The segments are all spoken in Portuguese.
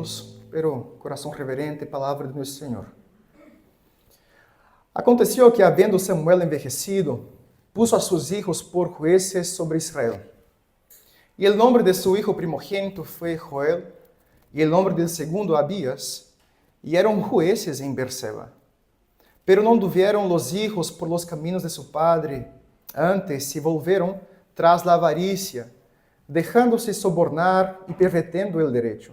atentos, pero coração reverente, palavra do nosso Senhor. Aconteceu que, havendo Samuel envejecido, puso a seus filhos por jueces sobre Israel. E o nome de seu hijo primogênito foi Joel, e o nome do segundo Abías, e eram jueces em Berseba. Pero não tuvieron los hijos por los caminos de su padre, antes se volveram tras la avaricia, dejándose sobornar e pervertendo el derecho.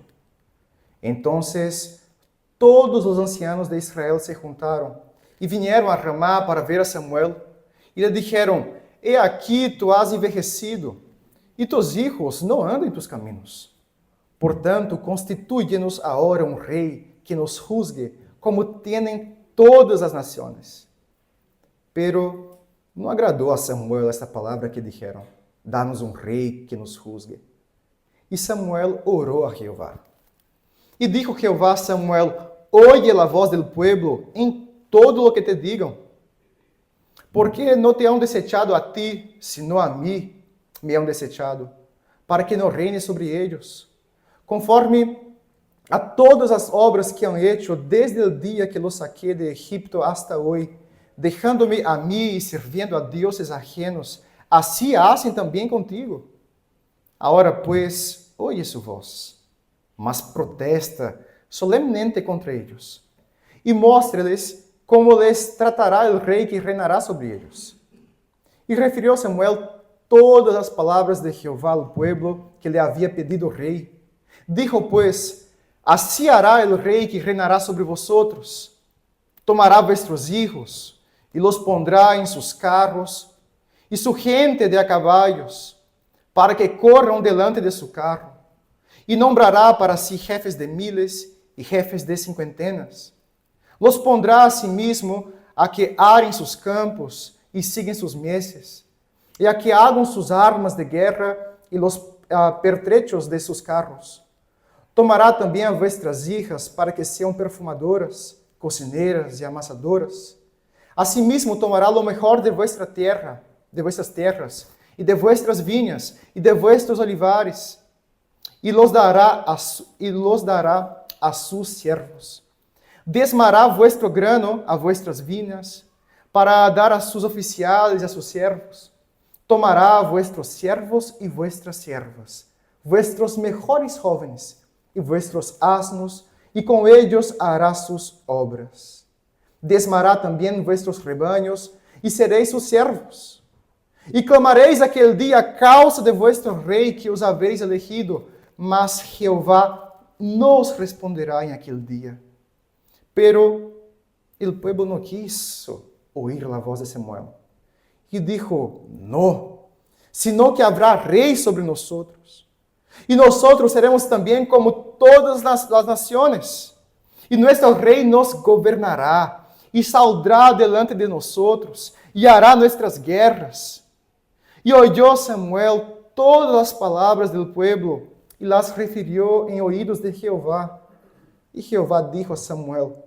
Entonces, todos os ancianos de Israel se juntaram e vieram a Ramá para ver a Samuel, e lhe dijeron: He aqui tu has envejecido, e tus hijos não andam em tus caminhos. Portanto, constituye-nos agora um rei que nos juzgue, como tienen todas as nações. Pero não agradou a Samuel esta palavra que dijeron: Dá-nos um rei que nos juzgue. E Samuel orou a Jeová. E dijo Jeová a Samuel: Oye la voz del pueblo em todo lo que te digam. Porque não te han desechado a ti, sino a mim me han desechado, para que não reine sobre eles, conforme a todas as obras que han hecho desde o dia que los saqué de Egipto hasta hoy, dejándome a mí y sirviendo a dioses ajenos, así hacen también contigo. Ahora pues, oye su voz, mas protesta solemnemente contra ellos, e mostra-lhes como les tratará el rei que reinará sobre ellos. E referiu Samuel todas as palavras de Jeová al pueblo que le había pedido o rei. Dijo pues: Así hará el rey que reinará sobre vosotros. Tomará vuestros hijos y los pondrá en sus carros y su gente de a caballos, para que corran delante de su carro. Y nombrará para sí jefes de miles y jefes de cincuentenas. Los pondrá a sí mismo a que aren sus campos y siguen sus meses, y a que hagan sus armas de guerra y los pertrechos de sus carros. Tomará também a vuestras hijas para que sejam perfumadoras, cocineiras e amassadoras. Asimismo tomará lo mejor de vuestra tierra, de vuestras tierras, e de vuestras viñas, e de vuestros olivares, e los dará a sus siervos. Desmará vuestro grano a vuestras viñas, para dar a sus oficiales e a sus siervos. Tomará a vuestros siervos e vuestras siervas, vuestros mejores jóvenes, e vuestros asnos, e com ellos hará sus obras. Desmará também vuestros rebaños, e sereis sus servos. E clamareis aquele dia a causa de vuestro rei que os habéis elegido, mas Jeová nos responderá em aquele dia. Pero el pueblo no quiso oír la voz de Samuel, e dijo: No, sino que habrá rei sobre nosotros. E nós seremos também como todas as nações. E nosso rei nos governará, e saldrá delante de nós, e hará nossas guerras. E oyó Samuel todas as palavras do pueblo, e las refirió em oídos de Jeová. E Jeová dijo a Samuel: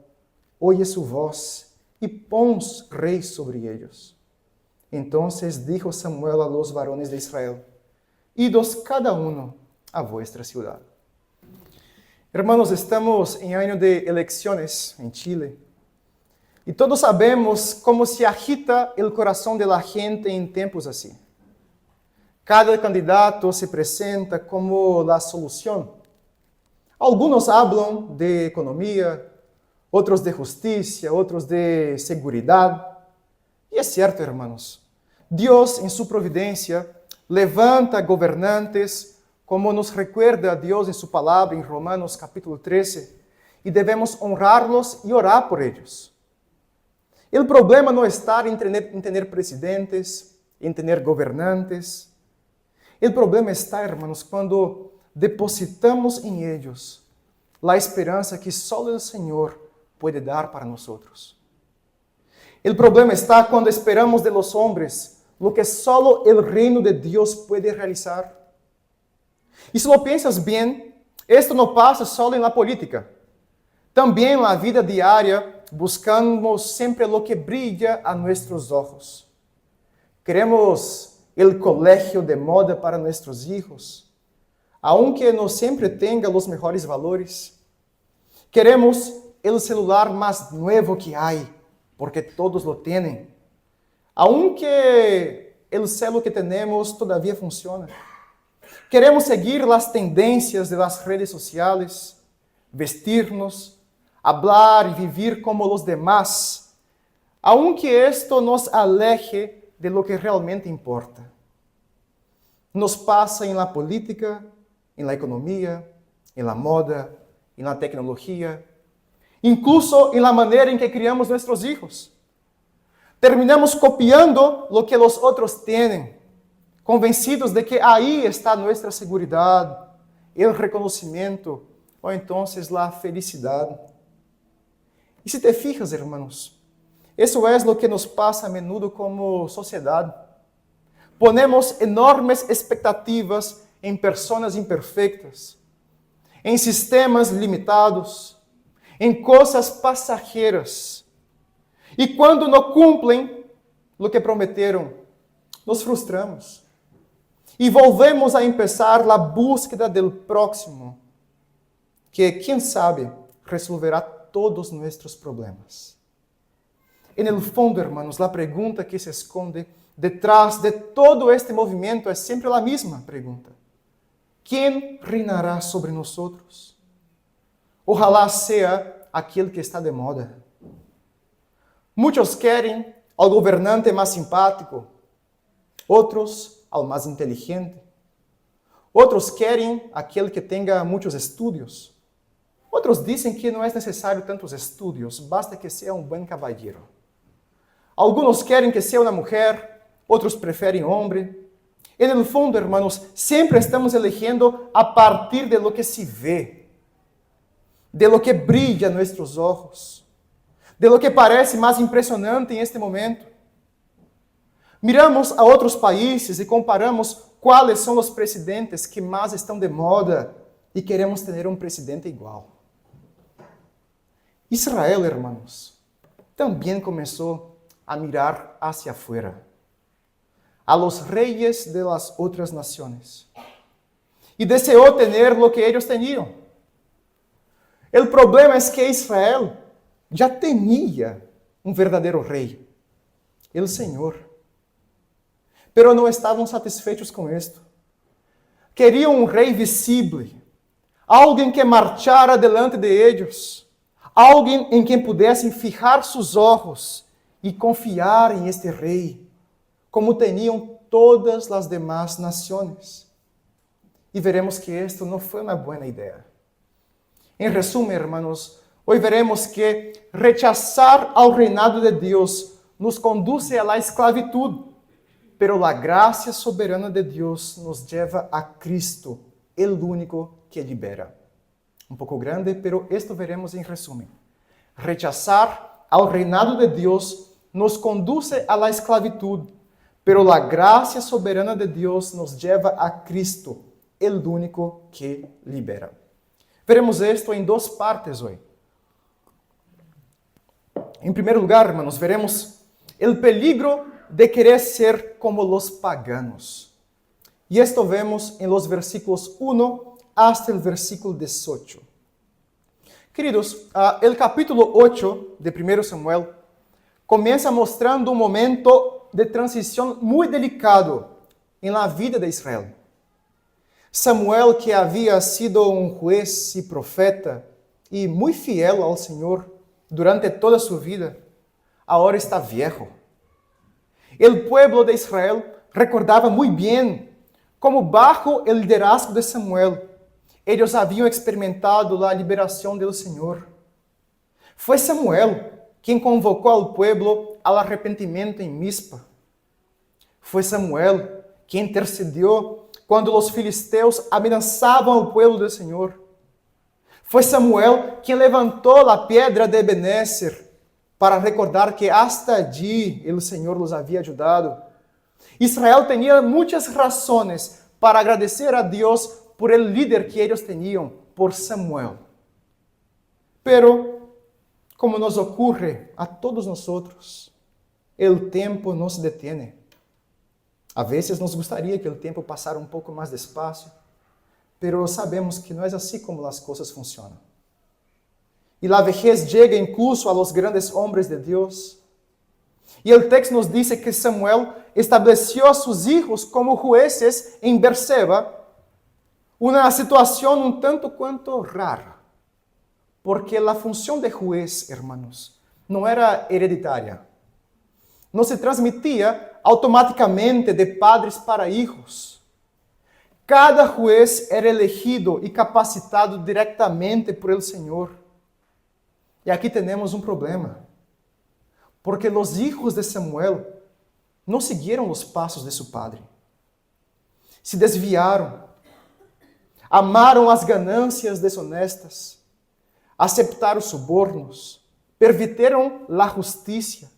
Oye su voz, e pons rei sobre ellos. Entonces dijo Samuel a los varones de Israel: Idos cada uno a vuestra ciudad. Hermanos, estamos em ano de eleições em Chile. E todos sabemos como se agita o coração de la gente em tempos assim. Cada candidato se apresenta como a solução. Alguns falam de economia, outros de justiça, outros de seguridade. E é certo, hermanos. Deus, em sua providência, levanta governantes, como nos recuerda Deus em sua palavra em Romanos capítulo 13, e devemos honrá-los e orar por eles. O problema não está em ter presidentes, em ter governantes. O problema está, hermanos, quando depositamos em eles a esperança que só o Senhor pode dar para nós. O problema está quando esperamos de los hombres lo que só o reino de Deus pode realizar. E se lo piensas bem, esto não passa só na política. Também na vida diária, buscamos sempre lo que brilha a nossos olhos. Queremos o colegio de moda para nossos hijos, aunque não sempre tenha os melhores valores. Queremos el celular más nuevo que hay, porque todos lo tienen. Aunque el celo que tenemos todavía funciona. Queremos seguir las tendencias de las redes sociales, vestirnos, hablar y vivir como los demás, aunque esto nos aleje de lo que realmente importa. Nos pasa en la política, en la economía, en la moda, en la tecnología, incluso en la manera en que criamos nuestros hijos. Terminamos copiando lo que los otros tienen, convencidos de que ahí está nuestra seguridad, el reconocimiento o entonces la felicidad. Y si te fijas, hermanos, eso es lo que nos pasa a menudo como sociedad. Ponemos enormes expectativas en personas imperfectas, en sistemas limitados, en cosas pasajeras. Y cuando no cumplen lo que prometieron, nos frustramos. Y volvemos a empezar la búsqueda del próximo, que, quién sabe, resolverá todos nuestros problemas. En el fondo, hermanos, la pregunta que se esconde detrás de todo este movimiento es siempre la misma pregunta. ¿Quién reinará sobre nosotros? Ojalá sea aquel que está de moda. Muchos quieren al gobernante más simpático, otros al más inteligente, otros quieren aquel que tenga muchos estudios, otros dicen que no es necesario tantos estudios, basta que sea un buen caballero. Algunos quieren que sea una mujer, otros prefieren hombre. En el fondo, hermanos, siempre estamos eligiendo a partir de lo que se ve, de lo que brilla en nuestros ojos, de lo que parece más impresionante en este momento. Miramos a outros países e comparamos quais são os presidentes que mais estão de moda e queremos ter um presidente igual. Israel, hermanos, também começou a mirar hacia afuera, a los reyes de las otras naciones, e deseou ter lo que eles tinham. O problema é que Israel já tinha um verdadeiro rei, o Senhor. Pero não estavam satisfeitos com isto. Queriam um rei visível, alguém que marchara delante de eles, alguém em quem pudessem fijar seus olhos e confiar em este rei, como tinham todas as demais nações. E veremos que isto não foi uma boa ideia. Em resumo, hermanos, hoje veremos que rechazar ao reinado de Deus nos conduz à la esclavitud. Pero la gracia soberana de Dios nos lleva a Cristo, el único que libera. Un poco grande, pero esto veremos en resumen. Rechazar al reinado de Dios nos conduce a la esclavitud, pero la gracia soberana de Dios nos lleva a Cristo, el único que libera. Veremos esto en dos partes hoy. En primer lugar, hermanos, veremos el peligro de querer ser como los paganos. Y esto vemos en los versículos 1 hasta el versículo 18. Queridos, el capítulo 8 de 1 Samuel comienza mostrando un momento de transición muy delicado en la vida de Israel. Samuel, que había sido un juez y profeta y muy fiel al Señor durante toda su vida, ahora está viejo. El pueblo de Israel recordava muito bem como, bajo el liderazgo de Samuel, eles haviam experimentado a liberação do Senhor. Foi Samuel quem convocou ao pueblo ao arrependimento em Mispa. Foi Samuel quem intercediu quando os filisteus ameaçavam o pueblo do Senhor. Foi Samuel quem levantou a pedra de Ebenezer para recordar que hasta allí o Senhor los havia ajudado. Israel tinha muitas razões para agradecer a Deus por el líder que eles tinham, por Samuel. Pero, como nos ocorre a todos nós, o tempo não se detiene. A vezes nos gostaria que o tempo passara um pouco mais despacio, pero sabemos que não é assim como as coisas funcionam. y la vejez llega incluso a los grandes hombres de Dios. Y el texto nos dice que Samuel estableció a sus hijos como jueces en Berseba, una situación un tanto cuanto rara, porque la función de juez, hermanos, no era hereditaria. No se transmitía automáticamente de padres para hijos. Cada juez era elegido y capacitado directamente por el Señor. Y aquí tenemos un problema, porque los hijos de Samuel no siguieron los pasos de su padre. Se desviaram, amaram as ganâncias desonestas, aceptaram subornos, perverteram a justiça.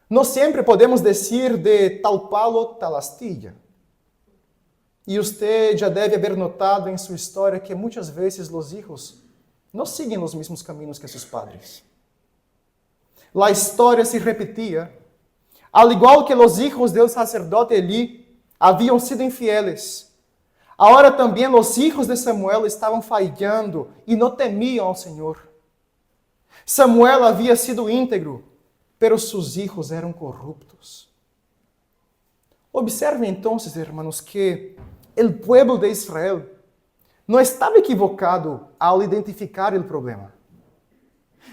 Não sempre podemos dizer de tal palo, tal astilla. E você já deve haver notado em sua história que muitas vezes os hijos não seguem os mesmos caminhos que seus padres. A história se repetia, al igual que os hijos del sacerdote Eli haviam sido infieles. Agora também os hijos de Samuel estavam falhando e não temiam ao Senhor. Samuel havia sido íntegro, pero seus hijos eram corruptos. Observe então, hermanos, que o pueblo de Israel não estava equivocado ao identificar o problema.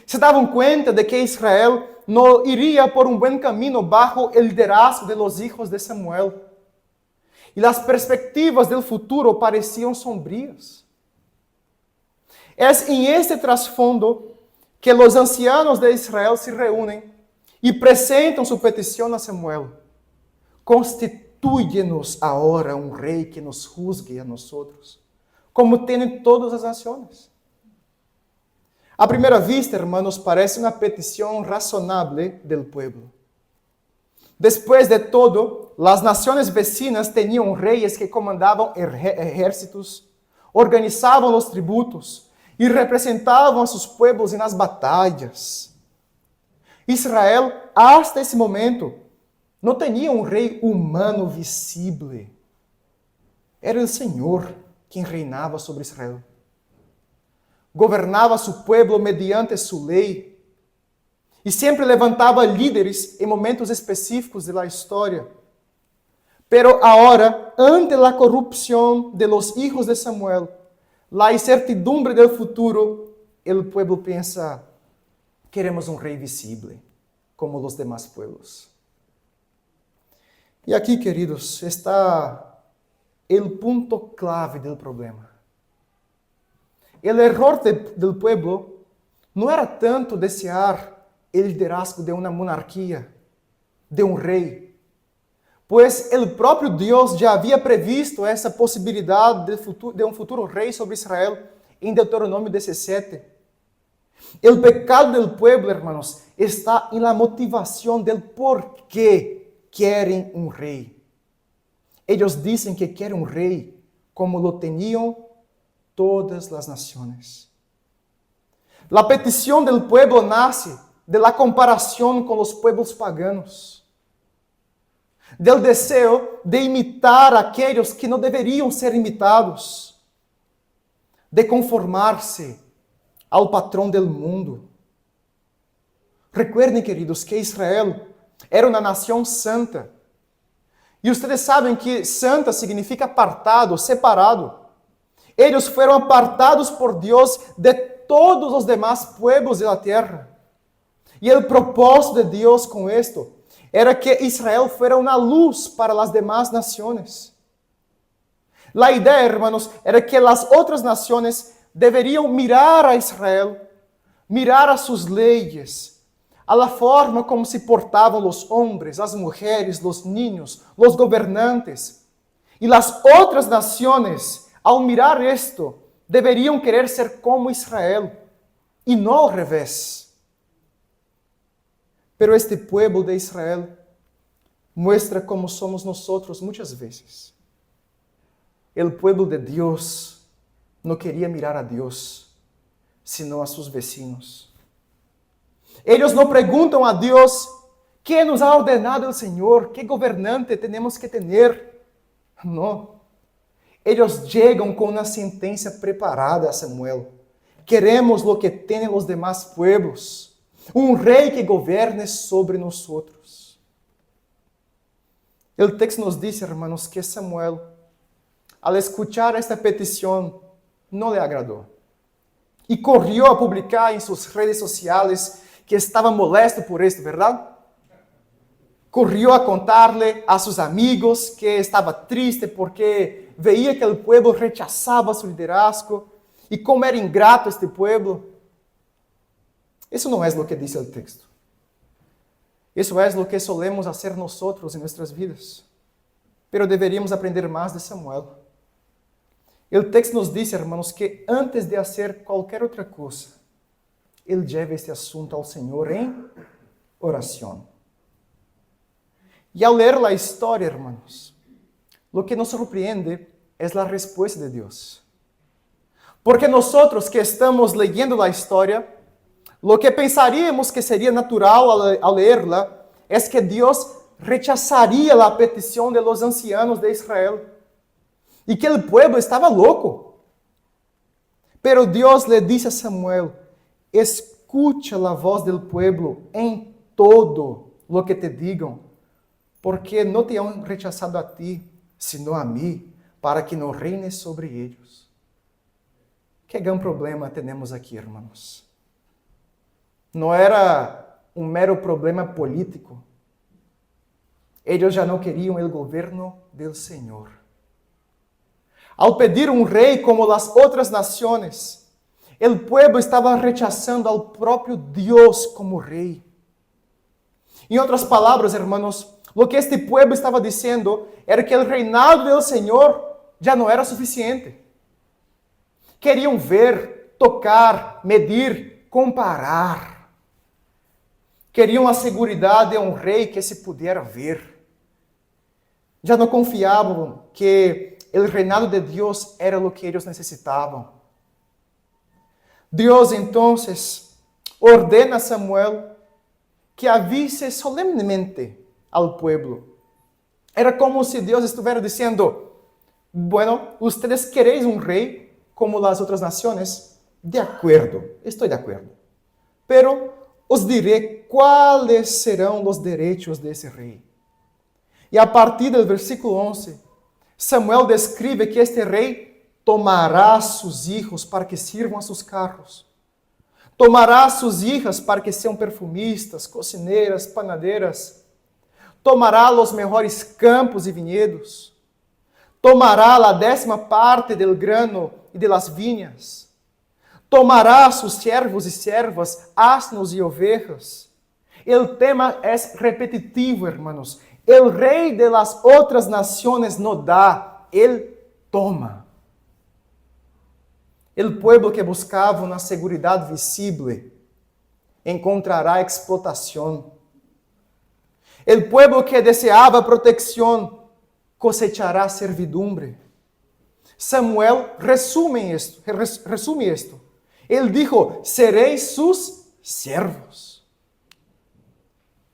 Se davam conta de que Israel não iria por um bom caminho bajo o liderazgo de los hijos de Samuel. E as perspectivas do futuro pareciam sombrias. É em este trasfondo que os ancianos de Israel se reúnem e apresentam sua petição a Samuel. Constituye-nos agora um rei que nos juzgue a nós, como têm todas as nações. A primeira vista, hermanos, parece uma petição razonável do povo. Depois de todo, as nações vecinas tinham reis que comandavam exércitos, organizavam os tributos e representavam a seus pueblos nas batalhas. Israel, hasta esse momento, não tinha um rei humano visível. Era o Senhor quem reinava sobre Israel. Governava seu povo mediante sua lei e sempre levantava líderes em momentos específicos da história. Pero agora, ante a corrupção de los hijos de Samuel, a incertidumbre do futuro, o povo pensa, queremos um rei visível, como os demais pueblos. E aqui, queridos, está o ponto clave do problema. O erro do povo não era tanto desejar o liderazgo de uma monarquia, de um rei, pois o próprio Deus já havia previsto essa possibilidade de um futuro rei sobre Israel em Deuteronômio 17. O pecado do povo, hermanos, está em la motivação del por qué querem um rei. Eles dizem que querem um rei como lo tinham todas as nações. A petição do povo nasce de la comparação com os pueblos paganos, del desejo de imitar aqueles que não deveriam ser imitados, de conformar-se ao patrão del mundo. Recuerdem, queridos, que Israel era uma nação santa. E vocês sabem que santa significa apartado, separado. Eles foram apartados por Deus de todos os demais pueblos da terra. E o propósito de Deus com isto era que Israel fuera uma luz para as demais nações. A ideia, hermanos, era que as outras nações deveriam mirar a Israel, mirar a suas leis, a la forma como se portavam os homens, as mulheres, os niños, os governantes. E as outras nações, ao mirar isto, deveriam querer ser como Israel, e não ao revés. Pero este pueblo de Israel muestra como somos nosotros muitas vezes. El pueblo de Dios no quería mirar a Dios, sino a sus vecinos. Ellos no preguntan a Dios, ¿qué nos ha ordenado el Señor? ¿Qué gobernante tenemos que tener? No. Ellos llegan con una sentencia preparada a Samuel, queremos lo que tienen los demás pueblos, un rey que gobierne sobre nosotros. El texto nos dice, hermanos, que Samuel, al escuchar esta petición, no le agradó. Y corrió a publicar en sus redes sociales que estaba molesto por esto, ¿verdad? Corrió a contarle a sus amigos que estaba triste porque veía que el pueblo rechazaba su liderazgo y cómo era ingrato este pueblo. Eso no es lo que dice el texto. Eso es lo que solemos hacer nosotros en nuestras vidas. Pero deberíamos aprender más de Samuel. El texto nos dice, hermanos, que antes de hacer cualquier otra cosa, él lleva este asunto al Señor en oración. Y al leer la historia, hermanos, lo que nos sorprende es la respuesta de Dios. Porque nosotros que estamos leyendo la historia, lo que pensaríamos que sería natural al leerla es que Dios rechazaría la petición de los ancianos de Israel y que el pueblo estaba loco. Pero Dios le dice a Samuel, escucha la voz del pueblo en todo lo que te digan, porque no te han rechazado a ti, sino a mí, para que no reines sobre ellos. Que gran problema temos aqui, irmãos. Não era um mero problema político. Eles já não queriam o governo do Senhor. Ao pedir um rei como as outras nações, o povo estava rechazando ao próprio Deus como rei. Em outras palavras, irmãos, o que este povo estava dizendo era que o reinado do Senhor já não era suficiente. Queriam ver, tocar, medir, comparar. Queriam a segurança de um rei que se pudesse ver. Já não confiavam que o reinado de Deus era o que eles necessitavam. Deus, então, ordena a Samuel que avise solenemente al pueblo. Era como se Deus estivesse dizendo, bueno, ustedes queréis un rey como las otras naciones? De acuerdo, estoy de acuerdo. Pero os diré cuáles serão os direitos desse rei. E a partir do versículo 11, Samuel descreve que este rei tomará sus hijos para que sirvam a sus carros. Tomará sus hijas para que sejam perfumistas, cocineiras, panadeiras. Tomará os melhores campos e vinhedos. Tomará a 10ª parte del grano e de las viñas. Tomará sus servos e servas, asnos e ovejas. El tema é repetitivo, hermanos. El rei de las outras naciones no dá, ele toma. El pueblo que buscava uma segurança visível encontrará explotação. El pueblo que deseava proteção cosechará servidumbre. Samuel resume esto. Ele dijo, sereis sus servos.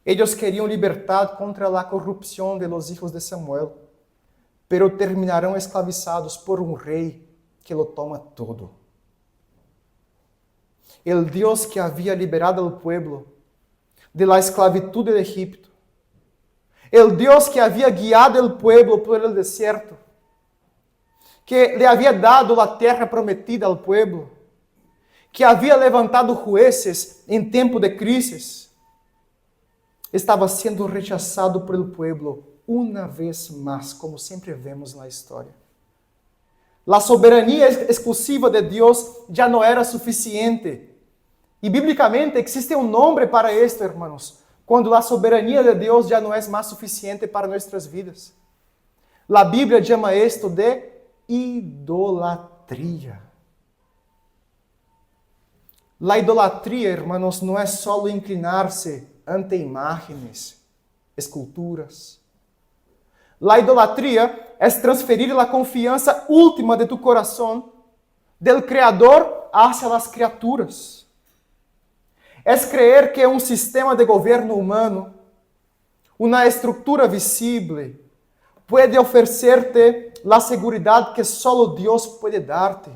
Eles queriam liberdade contra a corrupção de los hijos de Samuel, pero terminarão esclavizados por um rei que lo toma todo. El Deus que havia liberado al pueblo de la esclavitud del Egipto, el Deus que havia guiado el pueblo por el desierto, que le havia dado a terra prometida al pueblo, que havia levantado jueces em tempo de crises, estava sendo rechazado por el pueblo uma vez mais, como sempre vemos na história. A soberania exclusiva de Deus já não era suficiente. E biblicamente existe um nome para isto, irmãos, quando a soberania de Deus já não é mais suficiente para nossas vidas. A Bíblia chama isto de idolatria. A idolatria, irmãos, não é só inclinar-se ante imagens, esculturas. A idolatria é transferir a confiança última de tu coração del Criador hacia las criaturas. É creer que um sistema de governo humano, uma estrutura visível, pode oferecer-te a segurança que solo Deus pode dar-te.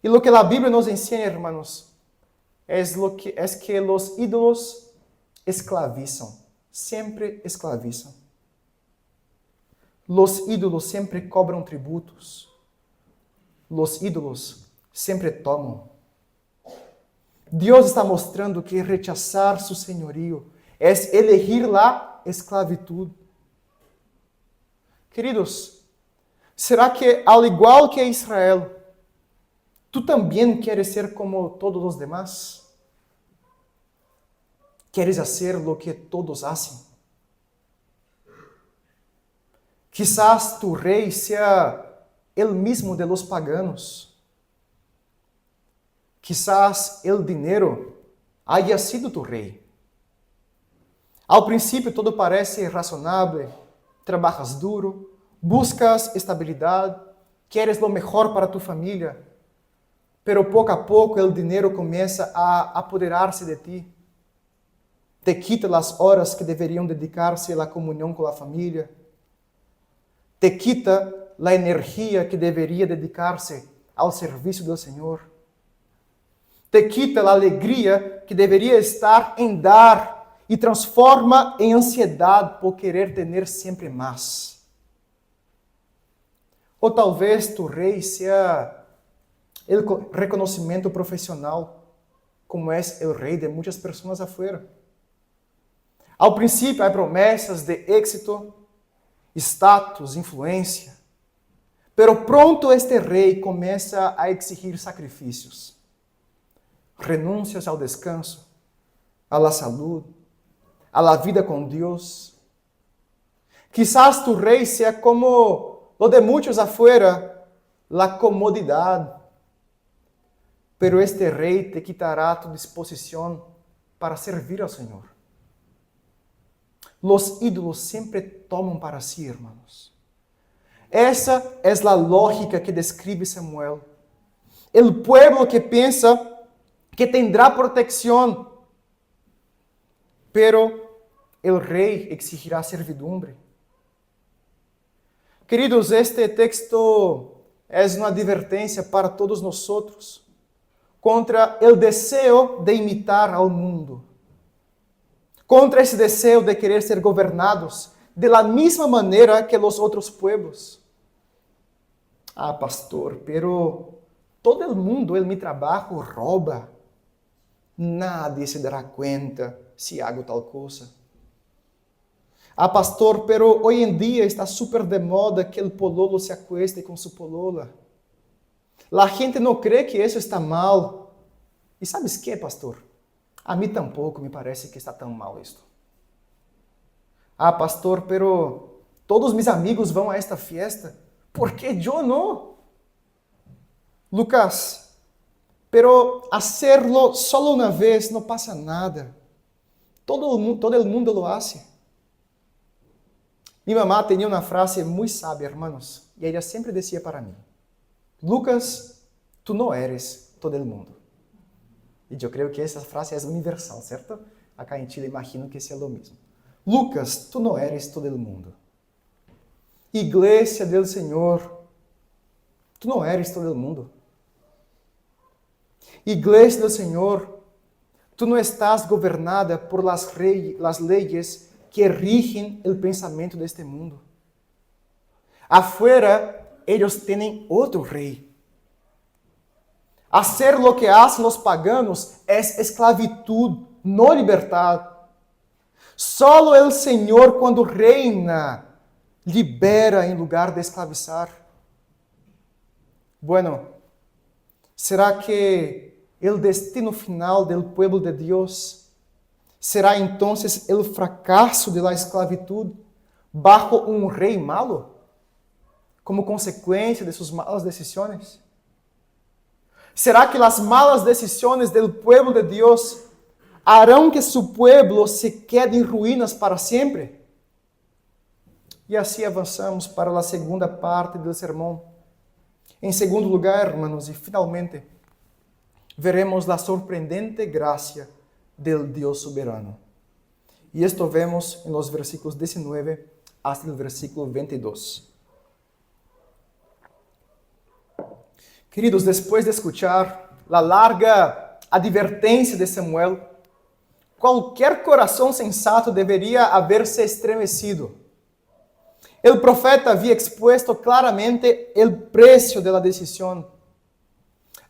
E lo que a Bíblia nos ensina, hermanos, é que os ídolos esclavizam, sempre esclavizam. Los ídolos sempre cobram tributos. Los ídolos sempre tomam. Deus está mostrando que rechazar su senhorio é elegir a esclavitud. Queridos, será que, al igual que Israel, tú também queres ser como todos os demás? ¿Quieres hacer lo que todos hacen? Quizás tu rei sea el mismo de los paganos. Quizás el dinero haya sido tu rei. Ao princípio todo parece razonável, trabalhas duro, buscas estabilidade, queres lo mejor para tu família, pero pouco a pouco el dinheiro começa a apoderar-se de ti. Te quita as horas que deveriam dedicar-se à comunhão com a família. Te quita a energia que deveria dedicar-se ao serviço do Senhor. Te quita a alegria que deveria estar em dar e transforma em ansiedade por querer ter sempre mais. Ou talvez tu rei seja o reconhecimento profissional, como é o rei de muitas pessoas afuera. Ao princípio, há promessas de êxito, status, influência. Pero pronto este rei começa a exigir sacrifícios. Renúncias ao descanso, à la salud, à la vida com Deus. Quizás tu rei seja como lo de muitos afuera, la comodidade. Pero este rei te quitará tu disposição para servir ao Senhor. Los ídolos sempre tomam para si, hermanos. Essa é a lógica que describe Samuel. El pueblo que pensa que tendrá protección, pero el rei exigirá servidumbre. Queridos, este texto é uma advertência para todos nós contra o desejo de imitar ao mundo, contra esse desejo de querer ser governados de la misma maneira que os outros pueblos. Ah, pastor, pero todo el mundo en mi trabajo rouba. Nadie se dará cuenta si hago tal cosa. Ah, pastor, pero hoy en día está súper de moda que el pololo se acueste con su polola. La gente no cree que eso está mal. E sabes qué, pastor? A mí tampoco me parece que está tan mal esto. Ah, pastor, pero todos mis amigos vão a esta fiesta. ¿Por qué yo no? Lucas, pero hacerlo solo una vez no pasa nada. Todo el mundo lo hace. Mi mamá tenía una frase muy sabia, hermanos, y ella siempre decía para mí, Lucas, tú no eres todo el mundo. Y yo creo que esa frase es universal, ¿cierto? Acá en Chile imagino que sea lo mismo. Lucas, tú no eres todo el mundo. Iglesia del Señor, tú no eres todo el mundo. Iglesia del Señor, tú no estás gobernada por las leyes que rigen el pensamiento de este mundo. Afuera, ellos tienen otro rey. Hacer lo que hacen los paganos es esclavitud, no libertad. Solo el Señor, cuando reina, libera en lugar de esclavizar. Bueno, ¿será que el destino final del pueblo de Dios será entonces el fracaso de la esclavitud bajo un rey malo, como consecuencia de sus malas decisiones? ¿Será que las malas decisiones del pueblo de Dios harán que su pueblo se quede en ruínas para siempre? E assim avançamos para a segunda parte do sermão. Em segundo lugar, hermanos, e finalmente, veremos a sorprendente graça del Deus soberano. E isto vemos em los versículos 19 hasta o versículo 22. Queridos, después de escuchar la larga advertencia de Samuel, cualquier coração sensato deveria haberse estremecido. El profeta había expuesto claramente el precio de la decisión.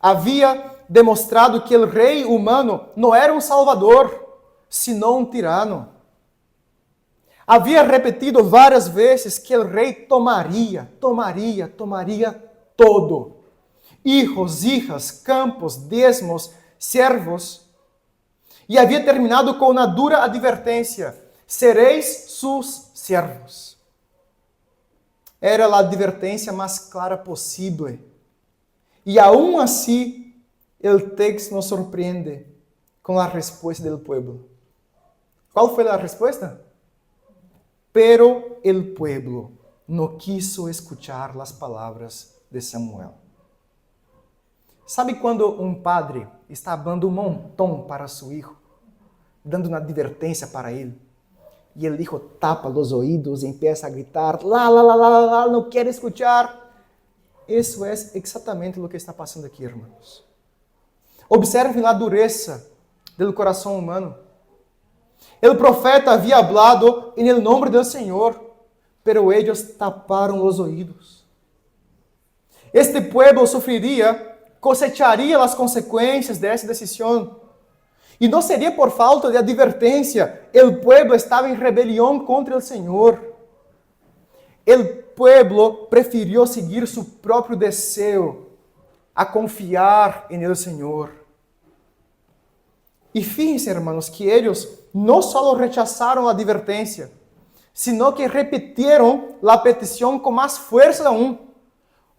Havia demonstrado que el rei humano não era um salvador, sino um tirano. Havia repetido várias vezes que el rei tomaria todo. Hijos, hijas, campos, diezmos, servos. E havia terminado com uma dura advertência: sereis sus servos. Era a advertência mais clara possível. E aún assim, o texto nos surpreende com a resposta do povo. Qual foi a resposta? Pero el pueblo no quiso escuchar las palabras de Samuel. Sabe quando um padre está dando um montão para seu filho, dando uma advertência para ele, e o filho tapa os ouvidos e começa a gritar, não quer escuchar? Isso é exatamente o que está passando aqui, irmãos. Observem a dureza do coração humano. O profeta havia hablado em nome do Senhor, pero ellos taparam os ouvidos. Este pueblo sofreria, cosecharia as consequências dessa decisão. E não seria por falta de advertência, o pueblo estava em rebelião contra o Senhor. O pueblo preferiu seguir seu próprio desejo a confiar em el Senhor. E fíjense, hermanos, que eles não só rechazaram a advertência, sino que repetiram a petição com mais força aún.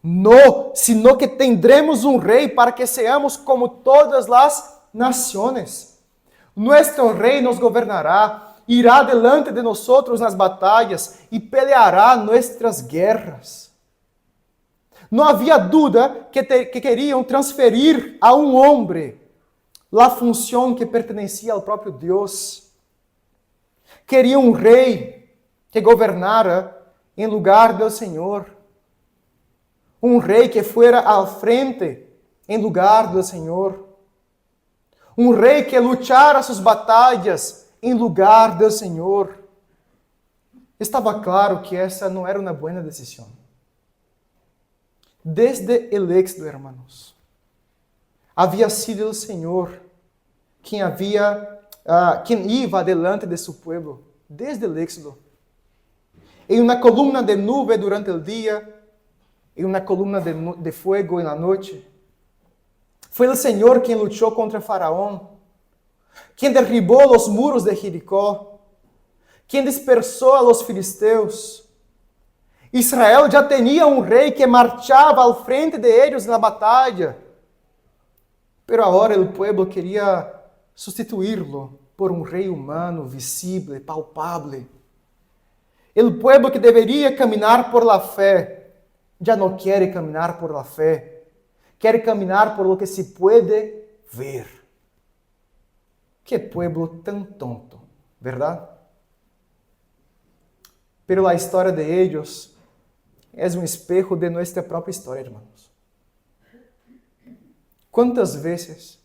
No, sino que tendremos um rei para que seamos como todas as nações. Nuestro rei nos governará, irá delante de nós nas batalhas e peleará nuestras guerras. Não havia dúvida que queriam transferir a um homem a função que pertencia ao próprio Deus. Queriam um rei que governara em lugar do Senhor. Um rei que fuera à frente em lugar do Senhor. Um rei que lutara suas batalhas em lugar do Senhor. Estava claro que essa não era uma boa decisão. Desde o Éxodo, hermanos, havia sido o Senhor quem ia delante de seu povo, desde o Éxodo. Em uma coluna de nuvem durante o dia, em uma coluna de fogo na noite. Foi o Senhor quem lutou contra Faraó, quem derribou os muros de Jericó, quem dispersou a los filisteus. Israel já tinha um rei que marchava ao frente de eles na batalha. Pero agora o povo queria substituí-lo por um rei humano, visível, palpável. O povo que deveria caminhar por la fé, já não quer caminhar por la fé, quer caminhar por lo que se pode ver. Que pueblo tão tonto, verdade? Pero a história de ellos é um espejo de nossa própria história, irmãos. Quantas vezes,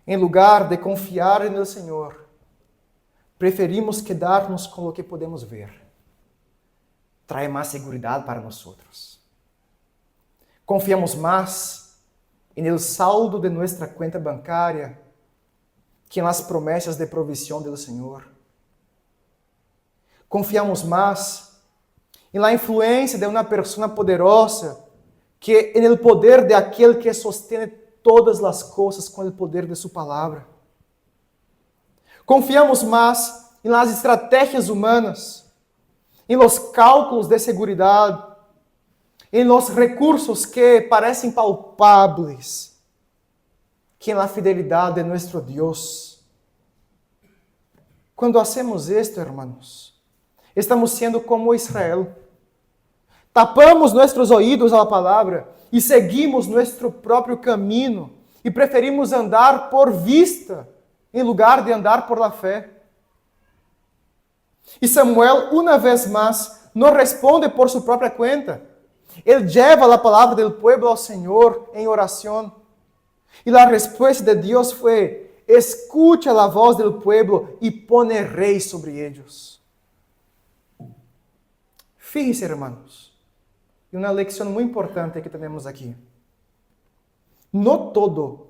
em lugar de confiar no Senhor, preferimos quedar-nos com o que podemos ver? Trae mais segurança para nós. Confiamos mais no saldo de nossa conta bancária que nas promessas de provisión do Senhor. Confiamos mais na influência de uma pessoa poderosa que no poder de aquele que sostém todas as coisas com o poder de sua palavra. Confiamos mais nas estratégias humanas, em los cálculos de seguridade, em los recursos que parecem palpáveis, que na fidelidade de nosso Deus. Quando hacemos isto, hermanos, estamos sendo como Israel. Tapamos nossos ouvidos à palavra e seguimos nosso próprio caminho e preferimos andar por vista em lugar de andar por la fé. E Samuel, uma vez mais, não responde por sua própria conta. Él lleva la palabra del pueblo al Señor en oración. Y la respuesta de Dios fue: escucha la voz del pueblo y pone rey sobre ellos. Fíjense, hermanos, y una lección muy importante que tenemos aquí. No todo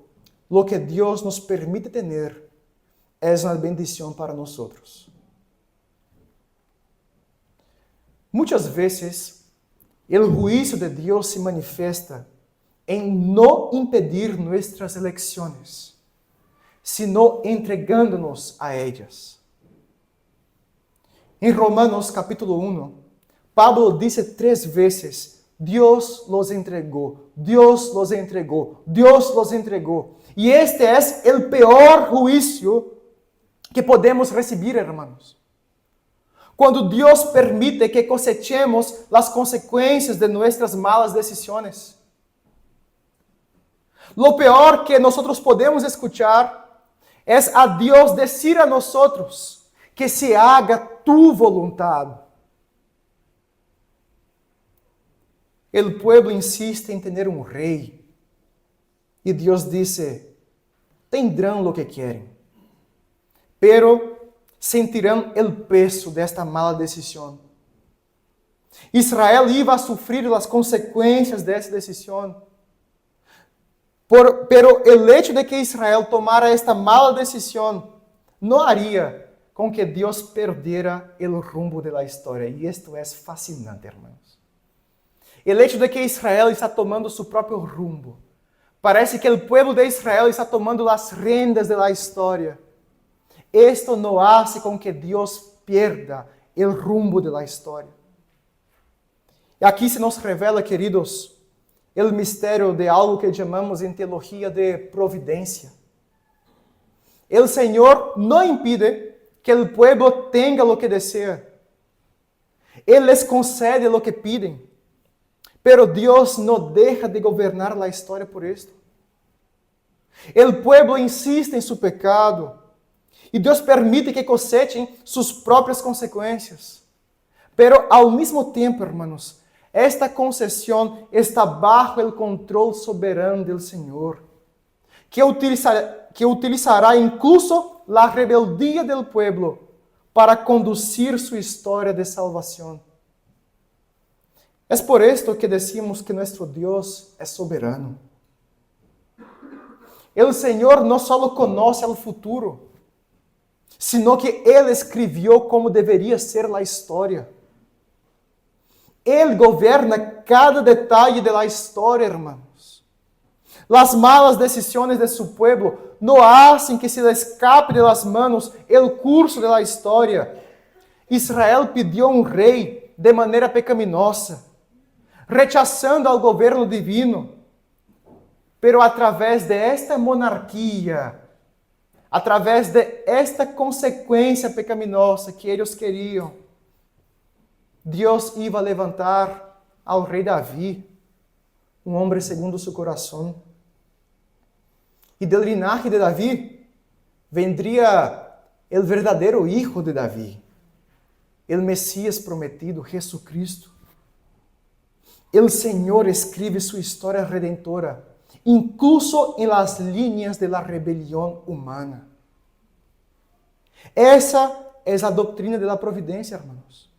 lo que Dios nos permite tener es una bendición para nosotros. Muchas veces, el juicio de Dios se manifiesta en no impedir nuestras elecciones, sino entregándonos a ellas. En Romanos capítulo 1, Pablo dice 3 veces: Dios los entregó, Dios los entregó, Dios los entregó. Y este es el peor juicio que podemos recibir, hermanos. Cuando Dios permite que cosechemos las consecuencias de nuestras malas decisiones. Lo peor que nosotros podemos escuchar es a Dios decir a nosotros que se haga tu voluntad. El pueblo insiste en tener un rey. Y Dios dice: tendrán lo que quieren, pero sentirán el peso de esta mala decisión. Israel iba a sufrir las consecuencias de esa decisión. Pero el hecho de que Israel tomara esta mala decisión no haría con que Dios perdiera el rumbo de la historia. Y esto es fascinante, hermanos. El hecho de que Israel está tomando su propio rumbo. Parece que el pueblo de Israel está tomando las riendas de la historia. Esto no hace con que Dios pierda el rumbo de la historia. Y aquí se nos revela, queridos, el misterio de algo que llamamos en teología de providencia. El Señor no impide que el pueblo tenga lo que desea. Él les concede lo que piden. Pero Dios no deja de gobernar la historia por esto. El pueblo insiste en su pecado. Y Dios permite que cosechen sus propias consecuencias. Pero al mismo tiempo, hermanos, esta concesión está bajo el control soberano del Señor, que utilizará incluso la rebeldía del pueblo para conducir su historia de salvación. Es por esto que decimos que nuestro Dios es soberano. El Señor no solo conoce el futuro, sino que Él escribió cómo debería ser la historia. Él gobierna cada detalle de la historia, hermanos. Las malas decisiones de su pueblo no hacen que se le escape de las manos el curso de la historia. Israel pidió un rey de manera pecaminosa, rechazando al gobierno divino. Pero a través de esta monarquía, a través de esta consequência pecaminosa que eles queriam, Deus iba a levantar ao rei Davi, um homem segundo seu coração. E del linaje de Davi vendría el verdadeiro hijo de Davi, el Mesías prometido, Jesucristo. El Senhor escribe sua história redentora, incluso en las líneas de la rebelión humana. Esa es la doctrina de la providencia, hermanos.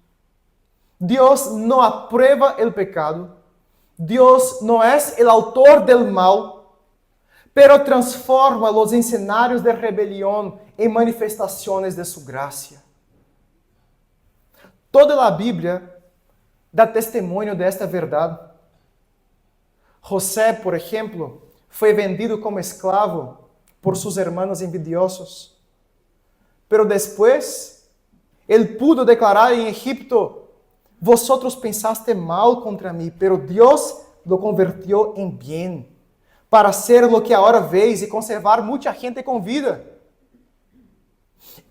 Dios no aprueba el pecado, Dios no es el autor del mal, pero transforma los escenarios de rebelión en manifestaciones de su gracia. Toda la Biblia da testemunho de esta verdade. José, por ejemplo, fue vendido como esclavo por sus hermanos envidiosos. Pero después, él pudo declarar en Egipto: vosotros pensaste mal contra mí, pero Dios lo convirtió en bien, para hacer lo que ahora veis y conservar mucha gente con vida.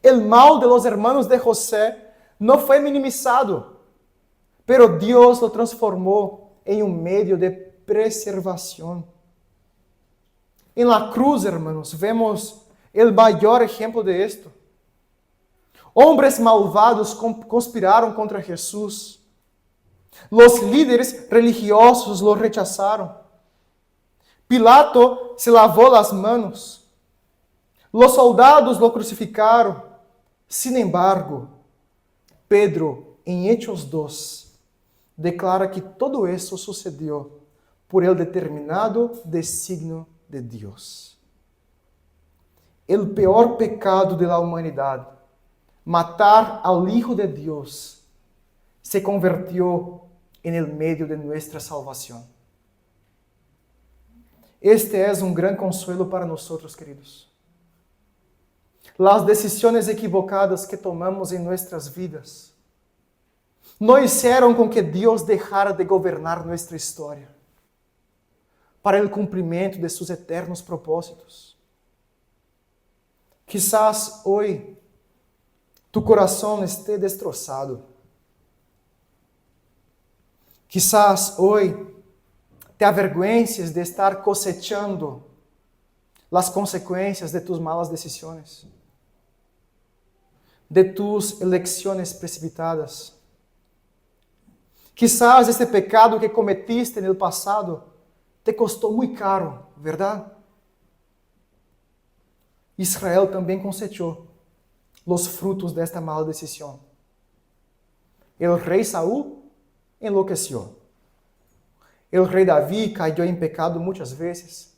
El mal de los hermanos de José no fue minimizado, pero Dios lo transformó en un medio de preservación. En la cruz, hermanos, vemos el mayor ejemplo de esto. Hombres malvados conspiraram contra Jesús. Los líderes religiosos lo rechazaron. Pilato se lavó las manos. Los soldados lo crucificaron. Sin embargo, Pedro, em Hechos 2, declara que todo isso sucedeu por el determinado designio de Deus. El peor pecado de la humanidad, matar al Hijo de Deus, se convirtió en el medio de nuestra salvación. Este es un gran consuelo para nosotros, queridos. Las decisiones equivocadas que tomamos en nuestras vidas no hicieron con que Dios dejara de gobernar nuestra historia para el cumplimiento de sus eternos propósitos. Quizás hoy tu corazón esté destrozado. Quizás hoy te avergüences de estar cosechando las consecuencias de tus malas decisiones, de tus elecciones precipitadas. Quizás este pecado que cometiste en el pasado te costó muy caro, ¿verdad? Israel también cosechó los frutos de esta mala decisión. El rey Saúl enloqueció. El rey David cayó en pecado muchas veces.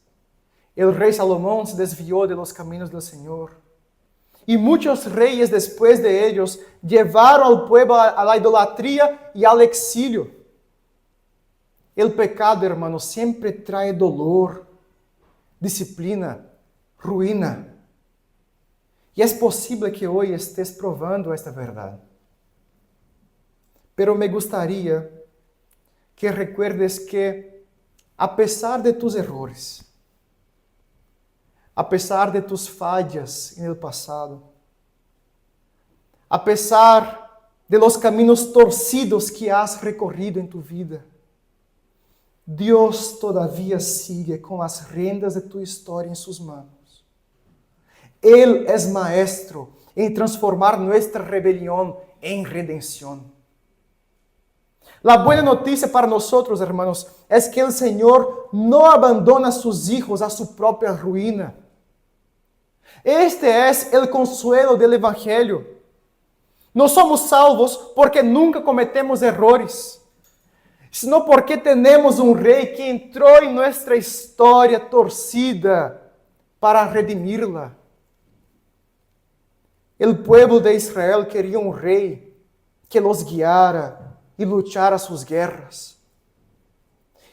El rey Salomón se desvió de los caminos del Señor. Y muchos reyes después de ellos llevaron al pueblo a la idolatría y al exilio. El pecado, hermanos, siempre trae dolor, disciplina, ruina. Y es posible que hoy estés probando esta verdad. Pero me gustaría que recuerdes que, a pesar de tus errores, a pesar de tus fallas en el pasado, a pesar de los caminos torcidos que has recorrido en tu vida, Dios todavía sigue con las riendas de tu historia en sus manos. Él es maestro en transformar nuestra rebelión en redención. La buena noticia para nosotros, hermanos, es que el Señor no abandona a sus hijos a su propia ruina. Este es el consuelo del Evangelio. No somos salvos porque nunca cometemos errores, sino porque tenemos un rey que entró en nuestra historia torcida para redimirla. El pueblo de Israel quería un rey que los guiara e luchar as suas guerras.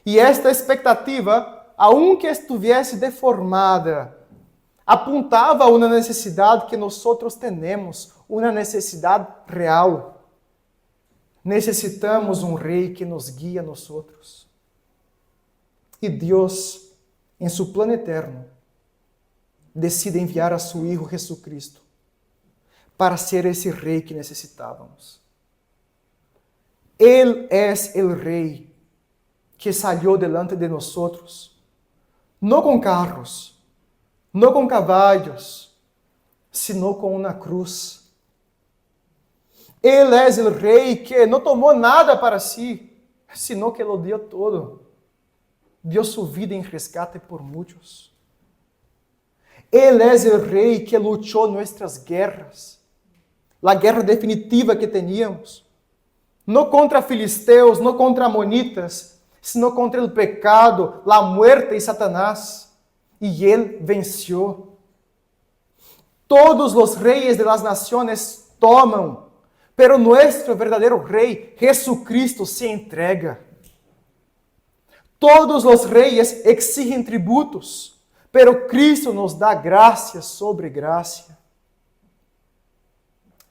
E esta expectativa, aunque estivesse deformada, apuntava a uma necessidade que nós temos, uma necessidade real. Necessitamos um rei que nos guie a nós. E Deus, em seu plano eterno, decide enviar a seu Hijo Jesucristo para ser esse rei que necessitávamos. Él es el rey que salió delante de nosotros, no con carros, no con caballos, sino con una cruz. Él es el rey que no tomó nada para sí, sino que lo dio todo. Dio su vida en rescate por muchos. Él es el rey que luchó nuestras guerras, la guerra definitiva que teníamos. No contra filisteus, no contra amonitas, sino contra el pecado, la muerte y Satanás. Y él venció. Todos los reyes de las naciones toman, pero nuestro verdadero rey, Jesucristo, se entrega. Todos los reyes exigen tributos, pero Cristo nos da gracia sobre gracia.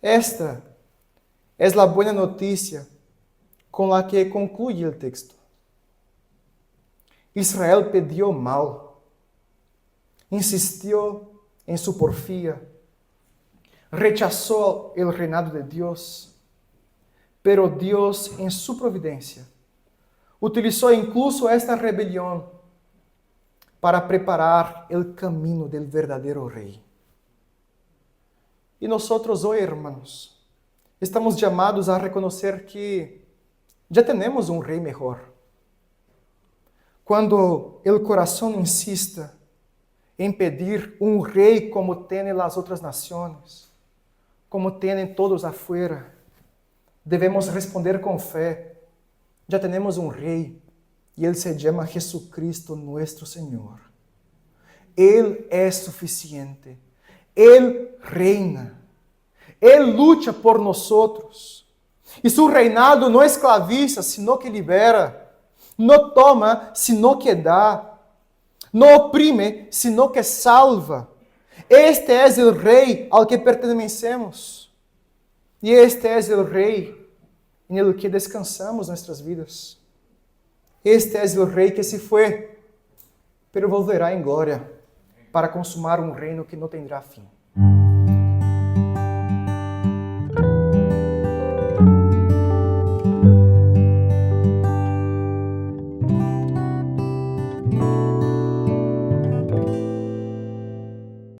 Esta es la buena noticia con la que concluye el texto. Israel pidió mal, insistió en su porfía, rechazó el reinado de Dios, pero Dios en su providencia utilizó incluso esta rebelión para preparar el camino del verdadero rey. Y nosotros hoy, hermanos, estamos llamados a reconocer que Já temos um rei melhor. Quando o coração insista em pedir um rei como tem as outras nações, como tem todos afuera, devemos responder com fé. Já temos um rei, e ele se chama Jesucristo, nosso Senhor. Ele é suficiente. Ele reina. Ele luta por nós. E seu reinado não escraviza, sino que libera. Não toma, sino que dá. Não oprime, sino que salva. Este é o rei ao que pertencemos. E este é o rei em que descansamos nossas vidas. Este é o rei que se foi, pero volverá em glória para consumar um reino que não terá fim.